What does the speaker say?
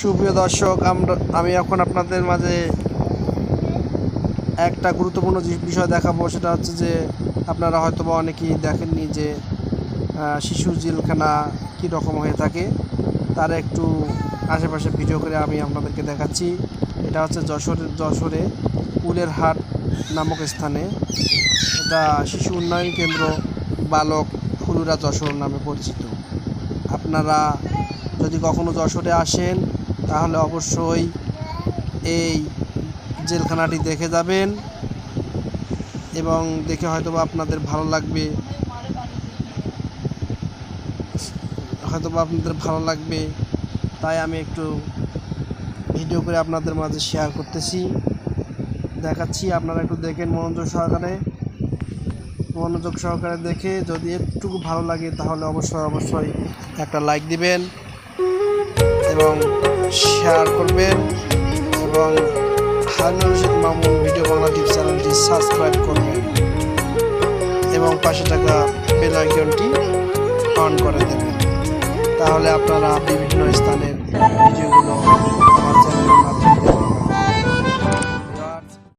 সুপ্রিয় দর্শক, আমি এখন আপনাদের মাঝে একটা গুরুত্বপূর্ণ বিষয় দেখাবো। সেটা হচ্ছে যে আপনারা হয়তো বা অনেকেই দেখেননি যে শিশু জেলখানা কী রকম হয়ে থাকে, তার একটু আশেপাশে ভিডিও করে আমি আপনাদেরকে দেখাচ্ছি। এটা হচ্ছে যশোরে উলের হাট নামক স্থানে। এটা শিশু উন্নয়ন কেন্দ্র বালক ফুলুরা যশোর নামে পরিচিত। আপনারা যদি কখনো যশোরে আসেন তাহলে অবশ্যই এই জেলখানাটি দেখে যাবেন এবং দেখে হয়তোবা আপনাদের ভালো লাগবে, তাই আমি একটু ভিডিও করে আপনাদের মাঝে শেয়ার করতেছি, দেখাচ্ছি। আপনারা একটু দেখেন মনোযোগ সহকারে দেখে যদি একটু ভালো লাগে তাহলে অবশ্যই একটা লাইক দিবেন এবং শেয়ার করবেন এবং হারুনুর রশিদ মামুন ভিডিও বাংলা টিভি চ্যানেলটি সাবস্ক্রাইব করবেন এবং পাশে থাকা বেল আইকনটি অন করে দেবেন। তাহলে আপনারা বিভিন্ন স্থানের ভিডিওগুলো